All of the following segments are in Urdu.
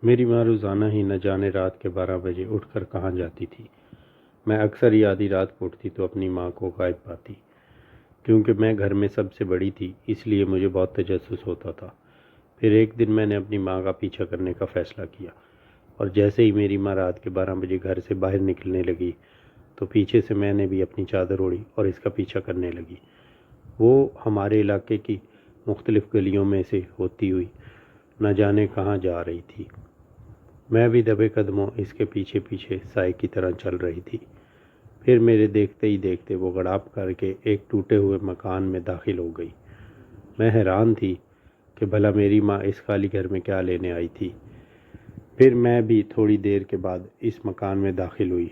میری ماں روزانہ ہی نہ جانے رات کے 12 بجے اٹھ کر کہاں جاتی تھی۔ میں اکثر ہی آدھی رات کو اٹھتی تو اپنی ماں کو غائب پاتی۔ کیونکہ میں گھر میں سب سے بڑی تھی اس لیے مجھے بہت تجسس ہوتا تھا۔ پھر ایک دن میں نے اپنی ماں کا پیچھا کرنے کا فیصلہ کیا، اور جیسے ہی میری ماں رات کے 12 بجے گھر سے باہر نکلنے لگی تو پیچھے سے میں نے بھی اپنی چادر اوڑھی اور اس کا پیچھا کرنے لگی۔ وہ ہمارے علاقے کی مختلف گلیوں میں سے ہوتی ہوئی نہ جانے کہاں جا رہی تھی۔ میں بھی دبے قدموں اس کے پیچھے پیچھے سائے کی طرح چل رہی تھی۔ پھر میرے دیکھتے ہی دیکھتے وہ گڑاپ کر کے ایک ٹوٹے ہوئے مکان میں داخل ہو گئی۔ میں حیران تھی کہ بھلا میری ماں اس خالی گھر میں کیا لینے آئی تھی۔ پھر میں بھی تھوڑی دیر کے بعد اس مکان میں داخل ہوئی۔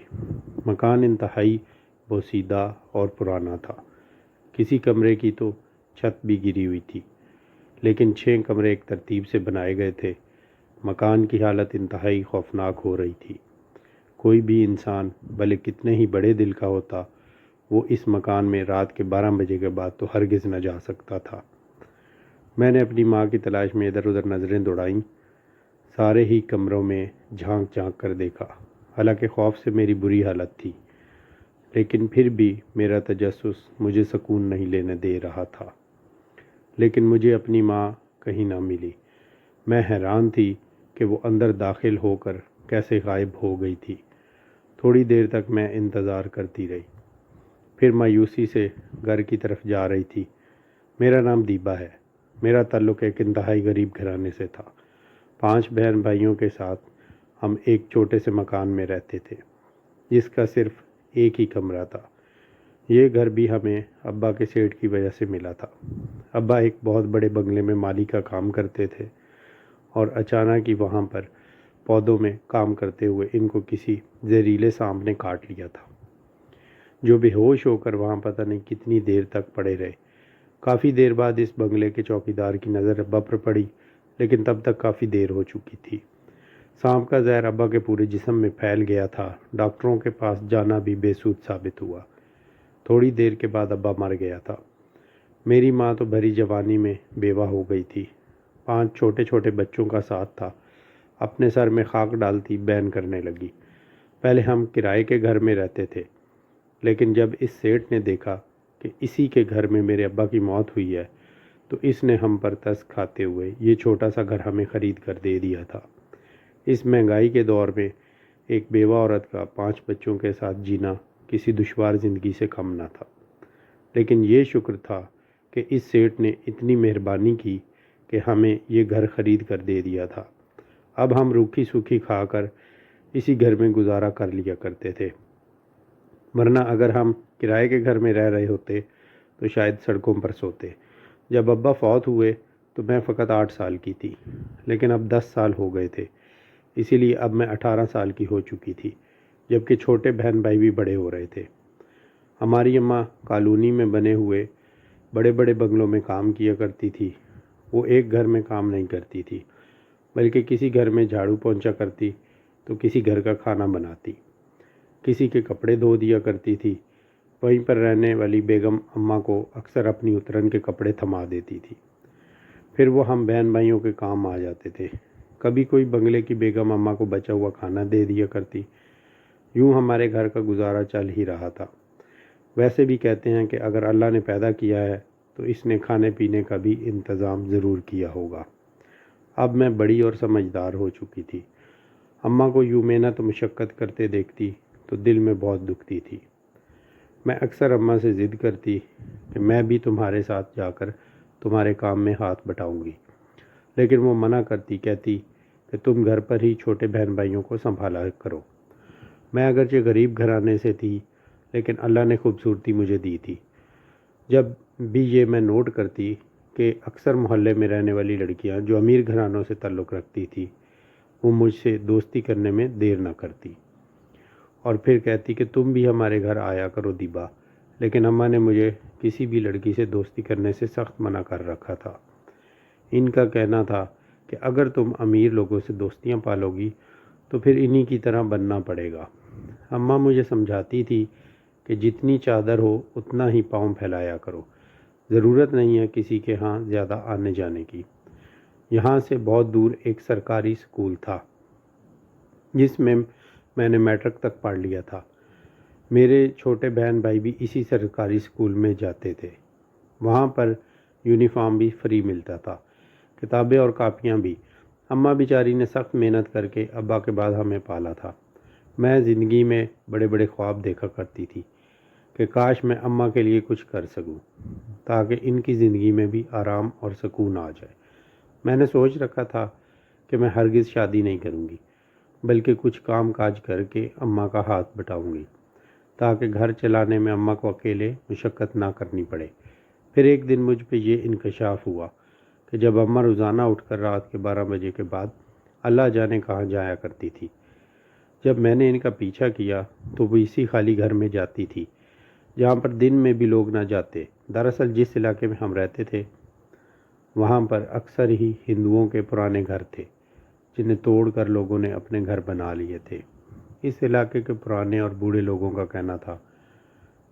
مکان انتہائی بوسیدہ اور پرانا تھا۔ کسی کمرے کی تو چھت بھی گری ہوئی تھی، لیکن 6 کمرے ایک ترتیب سے بنائے گئے تھے۔ مکان کی حالت انتہائی خوفناک ہو رہی تھی۔ کوئی بھی انسان بھلے کتنے ہی بڑے دل کا ہوتا، وہ اس مکان میں رات کے 12 بجے کے بعد تو ہرگز نہ جا سکتا تھا۔ میں نے اپنی ماں کی تلاش میں ادھر ادھر نظریں دوڑائیں، سارے ہی کمروں میں جھانک جھانک کر دیکھا۔ حالانکہ خوف سے میری بری حالت تھی، لیکن پھر بھی میرا تجسس مجھے سکون نہیں لینے دے رہا تھا۔ لیکن مجھے اپنی ماں کہیں نہ ملی۔ میں حیران تھی کہ وہ اندر داخل ہو کر کیسے غائب ہو گئی تھی۔ تھوڑی دیر تک میں انتظار کرتی رہی، پھر مایوسی سے گھر کی طرف جا رہی تھی۔ میرا نام دیبا ہے۔ میرا تعلق ایک انتہائی غریب گھرانے سے تھا۔ 5 بہن بھائیوں کے ساتھ ہم ایک چھوٹے سے مکان میں رہتے تھے، جس کا صرف ایک ہی کمرہ تھا۔ یہ گھر بھی ہمیں ابا کے سیٹ کی وجہ سے ملا تھا۔ ابا ایک بہت بڑے بنگلے میں مالی کا کام کرتے تھے، اور اچانک ہی وہاں پر پودوں میں کام کرتے ہوئے ان کو کسی زہریلے سانپ نے کاٹ لیا تھا، جو بے ہوش ہو کر وہاں پتہ نہیں کتنی دیر تک پڑے رہے۔ کافی دیر بعد اس بنگلے کے چوکیدار کی نظر ابا پر پڑی، لیکن تب تک کافی دیر ہو چکی تھی۔ سانپ کا زہر ابا کے پورے جسم میں پھیل گیا تھا۔ ڈاکٹروں کے پاس جانا بھی بے سود ثابت ہوا۔ تھوڑی دیر کے بعد ابا مر گیا تھا۔ میری ماں تو بھری جوانی میں بیوہ ہو گئی تھی۔ 5 چھوٹے چھوٹے بچوں کا ساتھ تھا۔ اپنے سر میں خاک ڈالتی بین کرنے لگی۔ پہلے ہم کرائے کے گھر میں رہتے تھے، لیکن جب اس سیٹ نے دیکھا کہ اسی کے گھر میں میرے ابا کی موت ہوئی ہے، تو اس نے ہم پر ترس کھاتے ہوئے یہ چھوٹا سا گھر ہمیں خرید کر دے دیا تھا۔ اس مہنگائی کے دور میں ایک بیوہ عورت کا 5 بچوں کے ساتھ جینا کسی دشوار زندگی سے کم نہ تھا، لیکن یہ شکر تھا کہ اس سیٹ نے اتنی مہربانی کی کہ ہمیں یہ گھر خرید کر دے دیا تھا۔ اب ہم روکھی سوکھی کھا کر اسی گھر میں گزارا کر لیا کرتے تھے، ورنہ اگر ہم کرائے کے گھر میں رہ رہے ہوتے تو شاید سڑکوں پر سوتے۔ جب ابا فوت ہوئے تو میں فقط 8 سال کی تھی، لیکن اب 10 سال ہو گئے تھے، اسی لیے اب میں 18 سال کی ہو چکی تھی، جبکہ چھوٹے بہن بھائی بھی بڑے ہو رہے تھے۔ ہماری اماں کالونی میں بنے ہوئے بڑے بڑے بنگلوں میں کام کیا کرتی تھی۔ وہ ایک گھر میں کام نہیں کرتی تھی، بلکہ کسی گھر میں جھاڑو پونچھا کرتی تو کسی گھر کا کھانا بناتی، کسی کے کپڑے دھو دیا کرتی تھی۔ وہیں پر رہنے والی بیگم اماں کو اکثر اپنی اترن کے کپڑے تھما دیتی تھی۔ پھر وہ ہم بہن بھائیوں کے کام آ جاتے تھے۔ کبھی کوئی بنگلے کی بیگم اماں کو بچا ہوا کھانا دے دیا کرتی۔ یوں ہمارے گھر کا گزارا چل ہی رہا تھا۔ ویسے بھی کہتے ہیں کہ اگر اللہ نے پیدا کیا ہے تو اس نے کھانے پینے کا بھی انتظام ضرور کیا ہوگا۔ اب میں بڑی اور سمجھدار ہو چکی تھی۔ اماں کو یوں محنت و مشقت کرتے دیکھتی تو دل میں بہت دکھتی تھی۔ میں اکثر اماں سے ضد کرتی کہ میں بھی تمہارے ساتھ جا کر تمہارے کام میں ہاتھ بٹاؤں گی، لیکن وہ منع کرتی، کہتی کہ تم گھر پر ہی چھوٹے بہن بھائیوں کو سنبھالا کرو۔ میں اگرچہ غریب گھرانے سے تھی، لیکن اللہ نے خوبصورتی مجھے دی تھی۔ جب بھی یہ میں نوٹ کرتی کہ اکثر محلے میں رہنے والی لڑکیاں جو امیر گھرانوں سے تعلق رکھتی تھی، وہ مجھ سے دوستی کرنے میں دیر نہ کرتی، اور پھر کہتی کہ تم بھی ہمارے گھر آیا کرو دیبا، لیکن اماں نے مجھے کسی بھی لڑکی سے دوستی کرنے سے سخت منع کر رکھا تھا۔ ان کا کہنا تھا کہ اگر تم امیر لوگوں سے دوستیاں پالو گی تو پھر انہی کی طرح بننا پڑے گا۔ اماں مجھے سمجھاتی تھی کہ جتنی چادر ہو اتنا ہی پاؤں پھیلایا کرو، ضرورت نہیں ہے کسی کے ہاں زیادہ آنے جانے کی۔ یہاں سے بہت دور ایک سرکاری سکول تھا، جس میں میں نے میٹرک تک پڑھ لیا تھا۔ میرے چھوٹے بہن بھائی بھی اسی سرکاری اسکول میں جاتے تھے۔ وہاں پر یونیفارم بھی فری ملتا تھا، کتابیں اور کاپیاں بھی۔ اماں بیچاری نے سخت محنت کر کے ابا کے بعد ہمیں پالا تھا۔ میں زندگی میں بڑے بڑے خواب دیکھا کرتی تھی کہ کاش میں اماں کے لیے کچھ کر سکوں تاکہ ان کی زندگی میں بھی آرام اور سکون آ جائے۔ میں نے سوچ رکھا تھا کہ میں ہرگز شادی نہیں کروں گی، بلکہ کچھ کام کاج کر کے اماں کا ہاتھ بٹاؤں گی تاکہ گھر چلانے میں اماں کو اکیلے مشقت نہ کرنی پڑے۔ پھر ایک دن مجھ پہ یہ انکشاف ہوا کہ جب اماں روزانہ اٹھ کر رات کے 12 بجے کے بعد اللہ جانے کہاں جایا کرتی تھی، جب میں نے ان کا پیچھا کیا تو وہ اسی خالی گھر میں جاتی تھی جہاں پر دن میں بھی لوگ نہ جاتے۔ دراصل جس علاقے میں ہم رہتے تھے وہاں پر اکثر ہی ہندوؤں کے پرانے گھر تھے جنہیں توڑ کر لوگوں نے اپنے گھر بنا لیے تھے۔ اس علاقے کے پرانے اور بوڑھے لوگوں کا کہنا تھا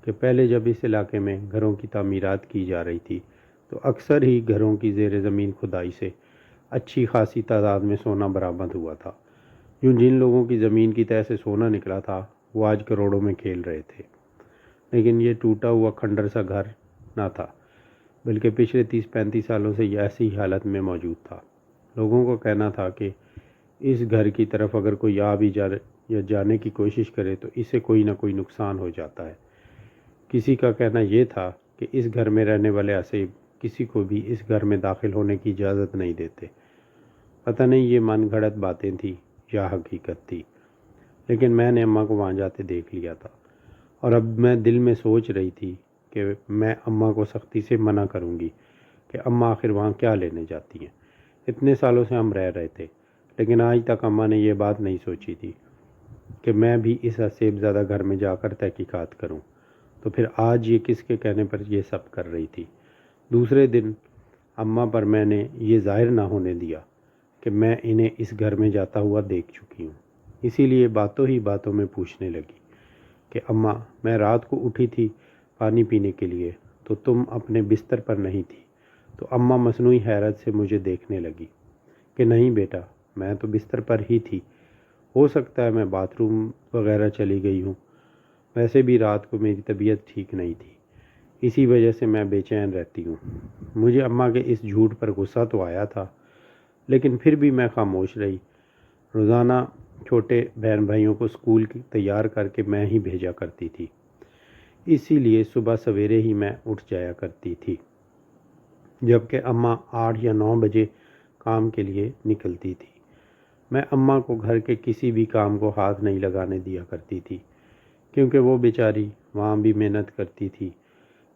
کہ پہلے جب اس علاقے میں گھروں کی تعمیرات کی جا رہی تھی تو اکثر ہی گھروں کی زیر زمین کھدائی سے اچھی خاصی تعداد میں سونا برآمد ہوا تھا۔ جن لوگوں کی زمین کی تہہ سے سونا نکلا تھا وہ آج کروڑوں میں کھیل رہے تھے، لیکن یہ ٹوٹا ہوا کھنڈر سا گھر نہ تھا، بلکہ پچھلے 30-35 سالوں سے یہ ایسی حالت میں موجود تھا۔ لوگوں کو کہنا تھا کہ اس گھر کی طرف اگر کوئی آ بھی یا جانے کی کوشش کرے تو اسے کوئی نہ کوئی نقصان ہو جاتا ہے۔ کسی کا کہنا یہ تھا کہ اس گھر میں رہنے والے اسیب کسی کو بھی اس گھر میں داخل ہونے کی اجازت نہیں دیتے۔ پتہ نہیں یہ من گھڑت باتیں تھیں یا حقیقت تھی، لیکن میں نے اماں کو وہاں جاتے دیکھ لیا تھا، اور اب میں دل میں سوچ رہی تھی کہ میں اماں کو سختی سے منع کروں گی کہ اماں آخر وہاں کیا لینے جاتی ہیں۔ اتنے سالوں سے ہم رہ رہے تھے، لیکن آج تک اماں نے یہ بات نہیں سوچی تھی کہ میں بھی اس اسیب زدہ گھر میں جا کر تحقیقات کروں، تو پھر آج یہ کس کے کہنے پر یہ سب کر رہی تھی۔ دوسرے دن اماں پر میں نے یہ ظاہر نہ ہونے دیا کہ میں انہیں اس گھر میں جاتا ہوا دیکھ چکی ہوں، اسی لیے باتوں ہی باتوں میں پوچھنے لگی کہ اماں، میں رات کو اٹھی تھی پانی پینے کے لیے تو تم اپنے بستر پر نہیں تھی۔ تو اماں مصنوعی حیرت سے مجھے دیکھنے لگی کہ نہیں بیٹا، میں تو بستر پر ہی تھی، ہو سکتا ہے میں باتھ روم وغیرہ چلی گئی ہوں، ویسے بھی رات کو میری طبیعت ٹھیک نہیں تھی، اسی وجہ سے میں بے چین رہتی ہوں۔ مجھے اماں کے اس جھوٹ پر غصہ تو آیا تھا، لیکن پھر بھی میں خاموش رہی۔ روزانہ چھوٹے بہن بھائیوں کو اسکول تیار کر کے میں ہی بھیجا کرتی تھی، اسی لیے صبح سویرے ہی میں اٹھ جایا کرتی تھی، جبکہ اماں 8 یا 9 بجے کام کے لیے نکلتی تھی۔ میں اماں کو گھر کے کسی بھی کام کو ہاتھ نہیں لگانے دیا کرتی تھی، کیونکہ وہ بیچاری وہاں بھی محنت کرتی تھی،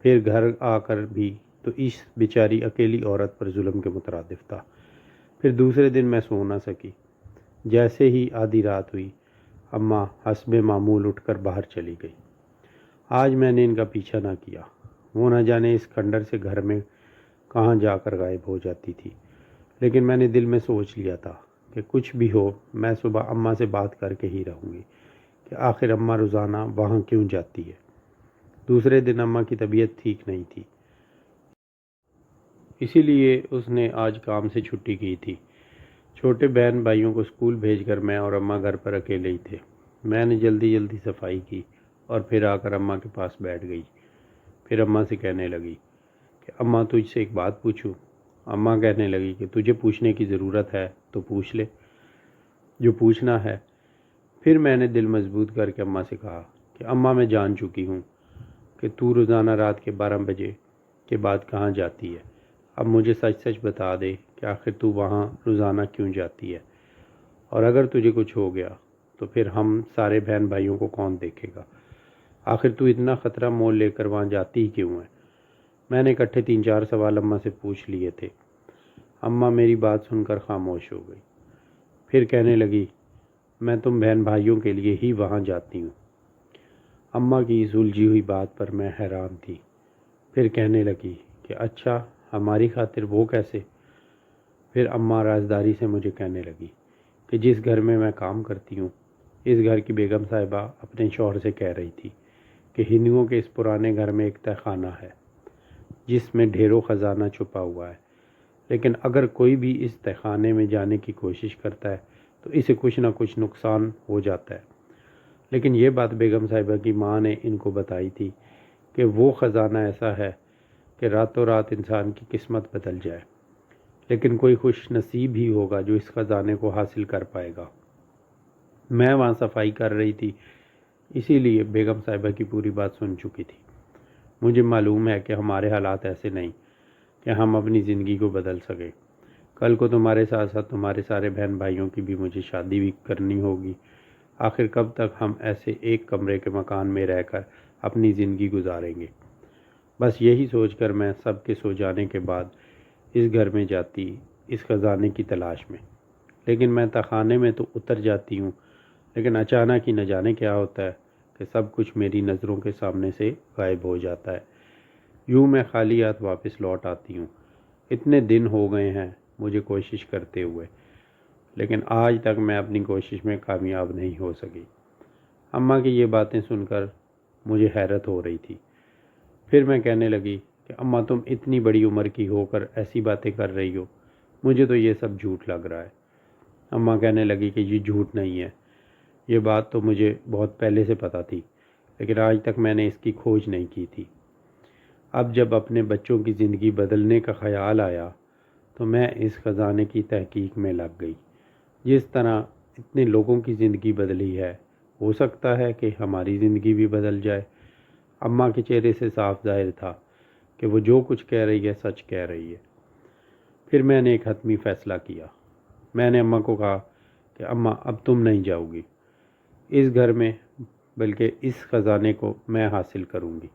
پھر گھر آ کر بھی تو اس بیچاری اکیلی عورت پر ظلم کے مترادف تھا۔ پھر دوسرے دن میں سو نہ سکی۔ جیسے ہی آدھی رات ہوئی، اماں حسب معمول اٹھ کر باہر چلی گئی۔ آج میں نے ان کا پیچھا نہ کیا، وہ نہ جانے اس کھنڈر سے گھر میں کہاں جا کر غائب ہو جاتی تھی، لیکن میں نے دل میں سوچ لیا تھا کہ کچھ بھی ہو میں صبح اماں سے بات کر کے ہی رہوں گی کہ آخر اماں روزانہ وہاں کیوں جاتی ہے۔ دوسرے دن اماں کی طبیعت ٹھیک نہیں تھی، اسی لیے اس نے آج کام سے چھٹی کی تھی۔ چھوٹے بہن بھائیوں کو اسکول بھیج کر میں اور اماں گھر پر اکیلے ہی تھے۔ میں نے جلدی جلدی صفائی کی اور پھر آ کر اماں کے پاس بیٹھ گئی۔ پھر اماں سے کہنے لگی کہ اماں تجھ سے ایک بات پوچھوں۔ اماں کہنے لگی کہ تجھے پوچھنے کی ضرورت ہے تو پوچھ لے جو پوچھنا ہے۔ پھر میں نے دل مضبوط کر کے اماں سے کہا کہ اماں، میں جان چکی ہوں کہ تو روزانہ رات کے 12 بجے کے بعد کہاں جاتی ہے۔ اب مجھے سچ سچ بتا دے کہ آخر تو وہاں روزانہ کیوں جاتی ہے، اور اگر تجھے کچھ ہو گیا تو پھر ہم سارے بہن بھائیوں کو کون دیکھے گا؟ آخر تو اتنا خطرہ مول لے کر وہاں جاتی ہی کیوں ہے؟ میں نے اکٹھے 3-4 سوال اماں سے پوچھ لیے تھے۔ اماں میری بات سن کر خاموش ہو گئی، پھر کہنے لگی، میں تم بہن بھائیوں کے لیے ہی وہاں جاتی ہوں۔ اماں کی اس الجھی ہوئی بات پر میں حیران تھی۔ پھر کہنے لگی کہ اچھا، ہماری خاطر وہ کیسے؟ پھر اماں رازداری سے مجھے کہنے لگی کہ جس گھر میں میں کام کرتی ہوں، اس گھر کی بیگم صاحبہ اپنے شوہر سے کہہ رہی تھی کہ ہندوؤں کے اس پرانے گھر میں ایک تہہ خانہ ہے جس میں ڈھیروں خزانہ چھپا ہوا ہے، لیکن اگر کوئی بھی اس تہہ خانے میں جانے کی کوشش کرتا ہے تو اسے کچھ نہ کچھ نقصان ہو جاتا ہے۔ لیکن یہ بات بیگم صاحبہ کی ماں نے ان کو بتائی تھی کہ وہ خزانہ ایسا ہے کہ راتوں رات انسان کی قسمت بدل جائے، لیکن کوئی خوش نصیب ہی ہوگا جو اس خزانے کو حاصل کر پائے گا۔ میں وہاں صفائی کر رہی تھی، اسی لیے بیگم صاحبہ کی پوری بات سن چکی تھی۔ مجھے معلوم ہے کہ ہمارے حالات ایسے نہیں کہ ہم اپنی زندگی کو بدل سکیں۔ کل کو تمہارے ساتھ ساتھ تمہارے سارے بہن بھائیوں کی بھی مجھے شادی بھی کرنی ہوگی۔ آخر کب تک ہم ایسے ایک کمرے کے مکان میں رہ کر اپنی زندگی گزاریں گے؟ بس یہی سوچ کر میں سب کے سو جانے کے بعد اس گھر میں جاتی اس خزانے کی تلاش میں۔ لیکن میں تہخانے میں تو اتر جاتی ہوں، لیکن اچانک ہی نہ جانے کیا ہوتا ہے کہ سب کچھ میری نظروں کے سامنے سے غائب ہو جاتا ہے۔ یوں میں خالی ہاتھ واپس لوٹ آتی ہوں۔ اتنے دن ہو گئے ہیں مجھے کوشش کرتے ہوئے، لیکن آج تک میں اپنی کوشش میں کامیاب نہیں ہو سکی۔ اماں کی یہ باتیں سن کر مجھے حیرت ہو رہی تھی۔ پھر میں کہنے لگی کہ اماں تم اتنی بڑی عمر کی ہو کر ایسی باتیں کر رہی ہو، مجھے تو یہ سب جھوٹ لگ رہا ہے۔ اماں کہنے لگی کہ یہ جھوٹ نہیں ہے، یہ بات تو مجھے بہت پہلے سے پتہ تھی، لیکن آج تک میں نے اس کی کھوج نہیں کی تھی۔ اب جب اپنے بچوں کی زندگی بدلنے کا خیال آیا تو میں اس خزانے کی تحقیق میں لگ گئی۔ جس طرح اتنے لوگوں کی زندگی بدلی ہے، ہو سکتا ہے کہ ہماری زندگی بھی بدل جائے۔ اماں کے چہرے سے صاف ظاہر تھا کہ وہ جو کچھ کہہ رہی ہے سچ کہہ رہی ہے۔ پھر میں نے ایک حتمی فیصلہ کیا۔ میں نے اماں کو کہا کہ اماں اب تم نہیں جاؤ گی اس گھر میں، بلکہ اس خزانے کو میں حاصل کروں گی۔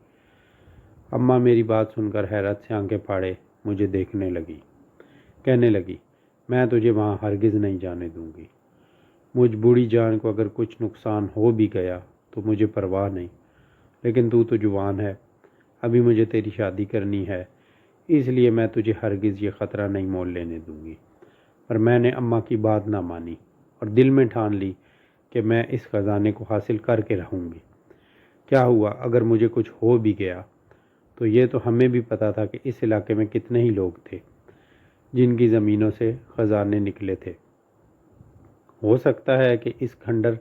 اماں میری بات سن کر حیرت سے آنکھیں پھاڑے مجھے دیکھنے لگی، کہنے لگی میں تجھے وہاں ہرگز نہیں جانے دوں گی۔ مجھ بوڑھی جان کو اگر کچھ نقصان ہو بھی گیا تو مجھے پرواہ نہیں، لیکن تو جوان ہے، ابھی مجھے تیری شادی کرنی ہے، اس لیے میں تجھے ہرگز یہ خطرہ نہیں مول لینے دوں گی۔ پر میں نے اماں کی بات نہ مانی اور دل میں ٹھان لی کہ میں اس خزانے کو حاصل کر کے رہوں گی۔ کیا ہوا اگر مجھے کچھ ہو بھی گیا؟ تو یہ تو ہمیں بھی پتہ تھا کہ اس علاقے میں کتنے ہی لوگ تھے جن کی زمینوں سے خزانے نکلے تھے۔ ہو سکتا ہے کہ اس کھنڈر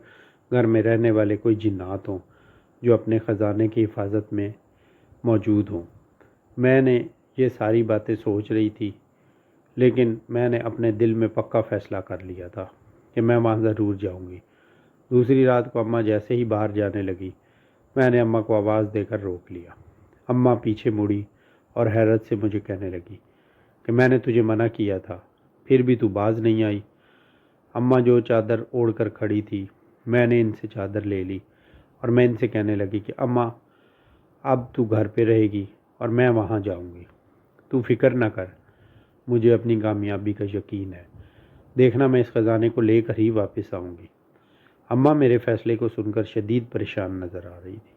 گھر میں رہنے والے کوئی جنات ہوں جو اپنے خزانے کی حفاظت میں موجود ہوں۔ میں نے یہ ساری باتیں سوچ رہی تھی، لیکن میں نے اپنے دل میں پکا فیصلہ کر لیا تھا کہ میں وہاں ضرور جاؤں گی۔ دوسری رات کو اماں جیسے ہی باہر جانے لگی، میں نے اماں کو آواز دے کر روک لیا۔ اماں پیچھے مڑی اور حیرت سے مجھے کہنے لگی کہ میں نے تجھے منع کیا تھا، پھر بھی تو باز نہیں آئی۔ اماں جو چادر اوڑھ کر کھڑی تھی، میں نے ان سے چادر لے لی اور میں ان سے کہنے لگی کہ اماں اب تو گھر پہ رہے گی اور میں وہاں جاؤں گی۔ تو فکر نہ کر، مجھے اپنی کامیابی کا یقین ہے، دیکھنا میں اس خزانے کو لے کر ہی واپس آؤں گی۔ اماں میرے فیصلے کو سن کر شدید پریشان نظر آ رہی تھی،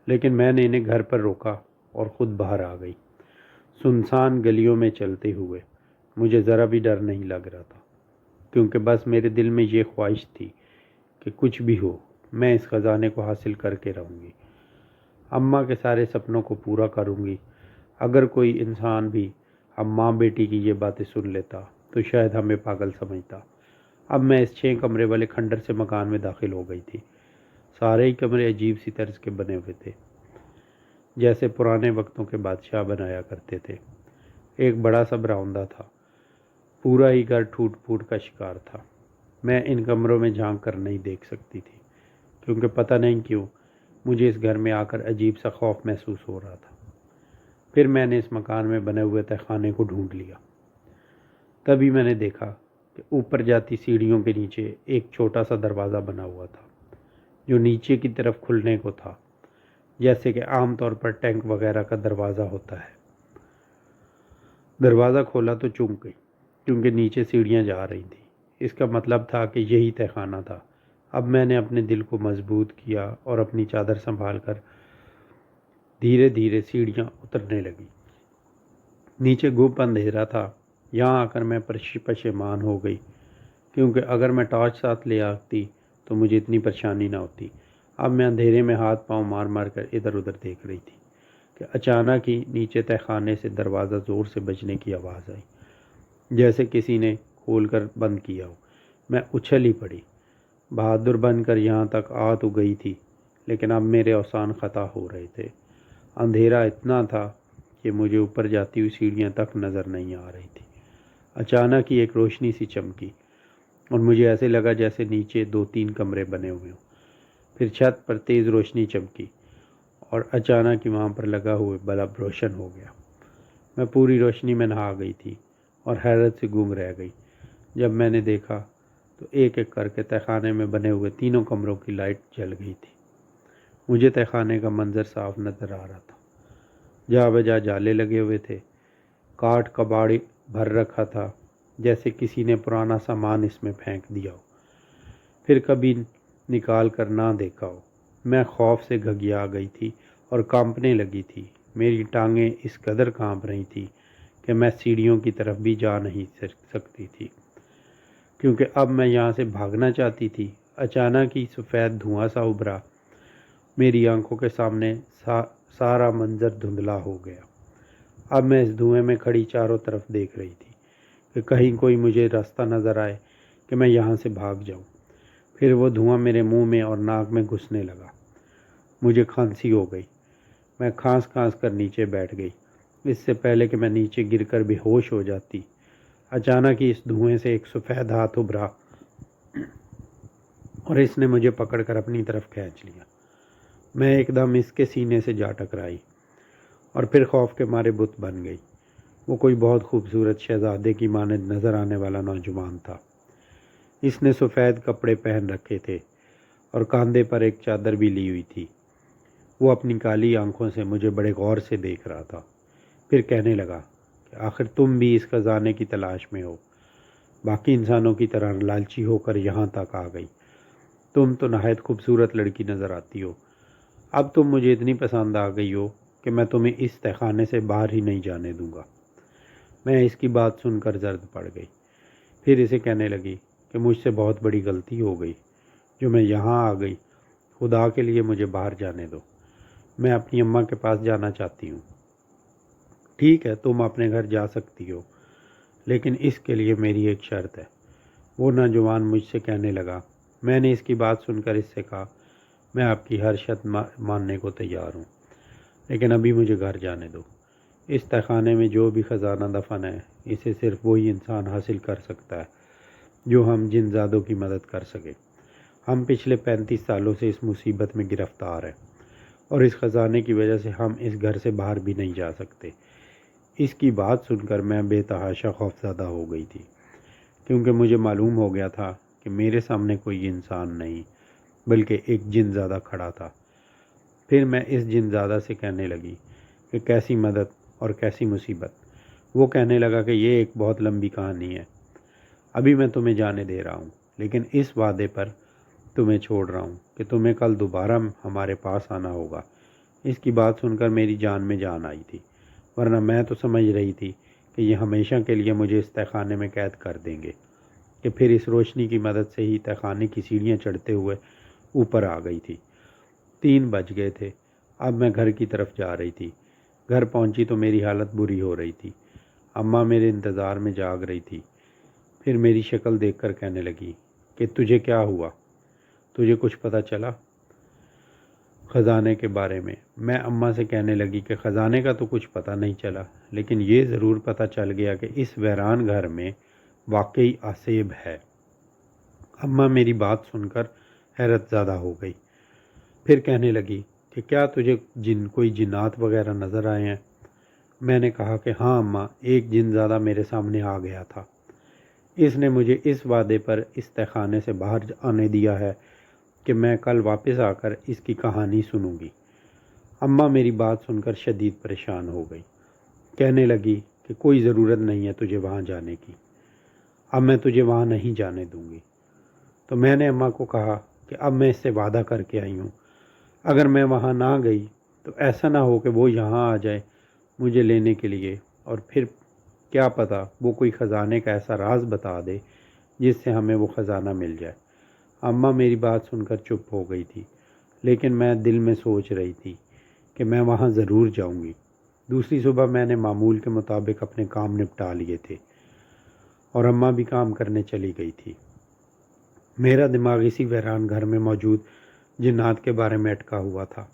لیکن میں نے انہیں گھر پر روکا اور خود باہر آ گئی۔ سنسان گلیوں میں چلتے ہوئے مجھے ذرا بھی ڈر نہیں لگ رہا تھا، کیونکہ بس میرے دل میں یہ خواہش تھی کہ کچھ بھی ہو میں اس خزانے کو حاصل کر کے رہوں گی، اماں کے سارے سپنوں کو پورا کروں گی۔ اگر کوئی انسان بھی ہم ماں بیٹی کی یہ باتیں سن لیتا تو شاید ہمیں پاگل سمجھتا۔ اب میں اس 6 کمرے والے کھنڈر سے مکان میں داخل ہو گئی تھی۔ سارے ہی کمرے عجیب سی طرز کے بنے ہوئے تھے، جیسے پرانے وقتوں کے بادشاہ بنایا کرتے تھے۔ ایک بڑا سا براؤنڈا تھا، پورا ہی گھر ٹوٹ پھوٹ کا شکار تھا۔ میں ان کمروں میں جھانک کر نہیں دیکھ سکتی تھی، کیونکہ پتہ نہیں کیوں مجھے اس گھر میں آ کر عجیب سا خوف محسوس ہو رہا تھا۔ پھر میں نے اس مکان میں بنے ہوئے تہخانے کو ڈھونڈ لیا۔ تبھی میں نے دیکھا کہ اوپر جاتی سیڑھیوں کے نیچے ایک چھوٹا سا دروازہ بنا ہوا تھا، جو نیچے کی طرف کھلنے کو تھا، جیسے کہ عام طور پر ٹینک وغیرہ کا دروازہ ہوتا ہے۔ دروازہ کھولا تو چونک گئی، کیونکہ نیچے سیڑھیاں جا رہی تھیں۔ اس کا مطلب تھا کہ یہی تہخانہ تھا۔ اب میں نے اپنے دل کو مضبوط کیا اور اپنی چادر سنبھال کر دھیرے دھیرے سیڑھیاں اترنے لگی۔ نیچے گپ اندھیرا تھا۔ یہاں آ کر میں پشیمان ہو گئی، کیونکہ اگر میں ٹارچ ساتھ لے آتی تو مجھے اتنی پریشانی نہ ہوتی۔ اب میں اندھیرے میں ہاتھ پاؤں مار مار کر ادھر ادھر دیکھ رہی تھی کہ اچانک ہی نیچے تہخانے سے دروازہ زور سے بجنے کی آواز آئی، جیسے کسی نے کھول کر بند کیا ہو۔ میں اچھل ہی پڑی۔ بہادر بن کر یہاں تک آ تو گئی تھی، لیکن اب میرے اوسان خطا ہو رہے تھے۔ اندھیرا اتنا تھا کہ مجھے اوپر جاتی ہوئی سیڑھیاں تک نظر نہیں آ رہی تھی۔ اچانک ہی ایک روشنی سی چمکی اور مجھے ایسے لگا جیسے نیچے 2-3 کمرے بنے ہوئے ہوں۔ پھر چھت پر تیز روشنی چمکی اور اچانک ہی وہاں پر لگا ہوئے بلب روشن ہو گیا۔ میں پوری روشنی میں نہا گئی تھی اور حیرت سے گنگ رہ گئی۔ جب میں نے دیکھا تو ایک ایک کر کے تہخانے میں بنے ہوئے 3 کمروں کی لائٹ جل گئی تھی۔ مجھے تہخانے کا منظر صاف نظر آ رہا تھا۔ جا بجا جالے لگے ہوئے تھے، کاٹ کباڑی بھر رکھا تھا جیسے کسی نے پرانا سامان اس میں پھینک دیا ہو، پھر کبھی نکال کر نہ دیکھا ہو۔ میں خوف سے گھگیا گئی تھی اور کانپنے لگی تھی۔ میری ٹانگیں اس قدر کانپ رہی تھی کہ میں سیڑھیوں کی طرف بھی جا نہیں سکتی تھی، کیونکہ اب میں یہاں سے بھاگنا چاہتی تھی۔ اچانک ہی سفید دھواں سا ابھرا، میری آنکھوں کے سامنے سارا منظر دھندلا ہو گیا۔ اب میں اس دھوئیں میں کھڑی چاروں طرف دیکھ رہی تھی کہ کہیں کوئی مجھے راستہ نظر آئے کہ میں یہاں سے بھاگ جاؤں۔ پھر وہ دھواں میرے منہ میں اور ناک میں گھسنے لگا۔ مجھے کھانسی ہو گئی۔ میں کھانس کھانس کر نیچے بیٹھ گئی، اس سے پہلے کہ میں نیچے گر کر بے ہوش ہو جاتی۔ اچانک ہی اس دھوئیں سے ایک سفید ہاتھ ابھرا اور اس نے مجھے پکڑ کر اپنی طرف کھینچ لیا۔ میں ایک دم اس کے سینے سے جا ٹکرائی اور پھر خوف کے مارے بت بن گئی۔ وہ کوئی بہت خوبصورت شہزادے کی مانند نظر آنے والا نوجوان تھا۔ اس نے سفید کپڑے پہن رکھے تھے اور کاندھے پر ایک چادر بھی لی ہوئی تھی۔ وہ اپنی کالی آنکھوں سے مجھے بڑے غور سے دیکھ رہا تھا۔ پھر کہنے لگا کہ آخر تم بھی اس خزانے کی تلاش میں ہو، باقی انسانوں کی طرح لالچی ہو کر یہاں تک آ گئی۔ تم تو نہایت خوبصورت لڑکی نظر آتی ہو۔ اب تم مجھے اتنی پسند آ گئی ہو کہ میں تمہیں اس تہخانے سے باہر ہی نہیں جانے دوں گا۔ میں اس کی بات سن کر زرد پڑ گئی۔ پھر اسے کہنے لگی کہ مجھ سے بہت بڑی غلطی ہو گئی جو میں یہاں آ گئی۔ خدا کے لیے مجھے باہر جانے دو، میں اپنی اماں کے پاس جانا چاہتی ہوں۔ ٹھیک ہے، تم اپنے گھر جا سکتی ہو، لیکن اس کے لیے میری ایک شرط ہے۔ وہ نوجوان مجھ سے کہنے لگا۔ میں نے اس کی بات سن کر اس سے کہا، میں آپ کی ہر شرط ماننے کو تیار ہوں، لیکن ابھی مجھے گھر جانے دو۔ اس تہخانے میں جو بھی خزانہ دفن ہے، اسے صرف وہی انسان حاصل کر سکتا ہے جو ہم جن زادوں کی مدد کر سکے۔ ہم پچھلے 35 سالوں سے اس مصیبت میں گرفتار ہیں اور اس خزانے کی وجہ سے ہم اس گھر سے باہر بھی نہیں جا سکتے۔ اس کی بات سن کر میں بے تحاشا خوفزدہ ہو گئی تھی، کیونکہ مجھے معلوم ہو گیا تھا کہ میرے سامنے کوئی انسان نہیں بلکہ ایک جن زادہ کھڑا تھا۔ پھر میں اس جن زادہ سے کہنے لگی کہ کیسی مدد اور کیسی مصیبت۔ وہ کہنے لگا کہ یہ ایک بہت لمبی کہانی ہے، ابھی میں تمہیں جانے دے رہا ہوں، لیکن اس وعدے پر تمہیں چھوڑ رہا ہوں کہ تمہیں کل دوبارہ ہمارے پاس آنا ہوگا۔ اس کی بات سن کر میری جان میں جان آئی تھی، ورنہ میں تو سمجھ رہی تھی کہ یہ ہمیشہ کے لیے مجھے اس تہخانے میں قید کر دیں گے، کہ پھر اس روشنی کی مدد سے ہی تہخانے کی سیڑھیاں چڑھتے ہوئے اوپر آ گئی تھی۔ 3 بج گئے تھے۔ اب میں گھر کی طرف جا رہی تھی۔ گھر پہنچی تو میری حالت بری ہو رہی تھی۔ اماں میرے انتظار میں جاگ رہی تھی۔ پھر میری شکل دیکھ کر کہنے لگی کہ تجھے کیا ہوا؟ تجھے کچھ پتہ چلا خزانے کے بارے میں؟ میں اماں سے کہنے لگی کہ خزانے کا تو کچھ پتہ نہیں چلا، لیکن یہ ضرور پتہ چل گیا کہ اس ویران گھر میں واقعی آسیب ہے۔ اماں میری بات سن کر حیرت زدہ ہو گئی۔ پھر کہنے لگی کہ کیا تجھے کوئی جنات وغیرہ نظر آئے ہیں؟ میں نے کہا کہ ہاں اماں، ایک جن زادہ میرے سامنے آ گیا تھا۔ اس نے مجھے اس وعدے پر اس تہخانے سے باہر آنے دیا ہے کہ میں کل واپس آ کر اس کی کہانی سنوں گی۔ اماں میری بات سن کر شدید پریشان ہو گئی۔ کہنے لگی کہ کوئی ضرورت نہیں ہے تجھے وہاں جانے کی، اب میں تجھے وہاں نہیں جانے دوں گی۔ تو میں نے اماں کو کہا کہ اب میں اس سے وعدہ کر کے آئی ہوں، اگر میں وہاں نہ گئی تو ایسا نہ ہو کہ وہ یہاں آ جائے مجھے لینے کے لیے، اور پھر کیا پتہ وہ کوئی خزانے کا ایسا راز بتا دے جس سے ہمیں وہ خزانہ مل جائے۔ اماں میری بات سن کر چپ ہو گئی تھی، لیکن میں دل میں سوچ رہی تھی کہ میں وہاں ضرور جاؤں گی۔ دوسری صبح میں نے معمول کے مطابق اپنے کام نپٹا لیے تھے اور اماں بھی کام کرنے چلی گئی تھی۔ میرا دماغ اسی ویران گھر میں موجود جنات کے بارے میں اٹکا ہوا تھا۔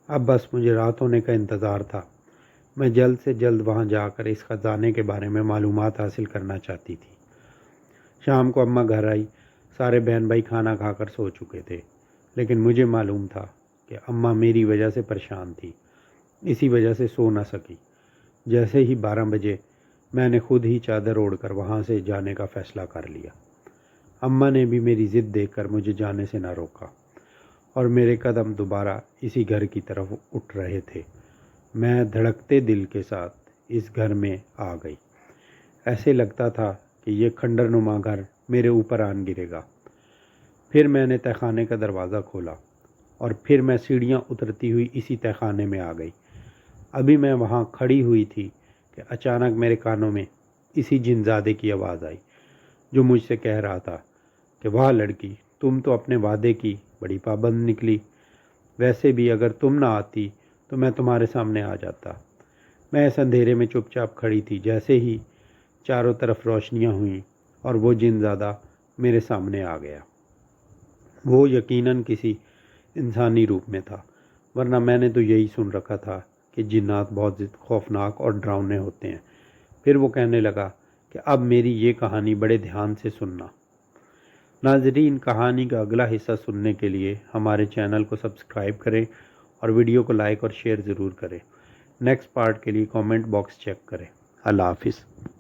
اب بس مجھے رات ہونے کا انتظار تھا۔ میں جلد سے جلد وہاں جا کر اس خزانے کے بارے میں معلومات حاصل کرنا چاہتی تھی۔ شام کو اماں گھر آئی۔ سارے بہن بھائی کھانا کھا کر سو چکے تھے، لیکن مجھے معلوم تھا کہ اماں میری وجہ سے پریشان تھی، اسی وجہ سے سو نہ سکی۔ جیسے ہی 12 بجے میں نے خود ہی چادر اوڑھ کر وہاں سے جانے کا فیصلہ کر لیا۔ اماں نے بھی میری ضد دیکھ کر مجھے جانے سے نہ روکا، اور میرے قدم دوبارہ اسی گھر کی طرف اٹھ رہے تھے۔ میں دھڑکتے دل کے ساتھ اس گھر میں آ گئی۔ ایسے لگتا تھا کہ یہ کھنڈر نما گھر میرے اوپر آن گرے گا۔ پھر میں نے تہخانے کا دروازہ کھولا، اور پھر میں سیڑھیاں اترتی ہوئی اسی تہخانے میں آ گئی۔ ابھی میں وہاں کھڑی ہوئی تھی کہ اچانک میرے کانوں میں اسی جنزادے کی آواز آئی، جو مجھ سے کہہ رہا تھا کہ واہ لڑکی، تم تو اپنے وعدے کی بڑی پابند نکلی۔ ویسے بھی اگر تم نہ آتی تو میں تمہارے سامنے آ جاتا۔ میں اس اندھیرے میں چپ چاپ کھڑی تھی۔ جیسے ہی چاروں طرف روشنیاں ہوئیں اور وہ جنزادہ میرے سامنے آ گیا۔ وہ یقیناً کسی انسانی روپ میں تھا، ورنہ میں نے تو یہی سن رکھا تھا کہ جنات بہت خوفناک اور ڈراؤنے ہوتے ہیں۔ پھر وہ کہنے لگا کہ اب میری یہ کہانی بڑے دھیان سے سننا۔ ناظرین، کہانی کا اگلا حصہ سننے کے لیے ہمارے چینل کو سبسکرائب کریں اور ویڈیو کو لائک اور شیئر ضرور کریں۔ نیکسٹ پارٹ کے لیے کامنٹ باکس چیک کریں۔ اللہ حافظ۔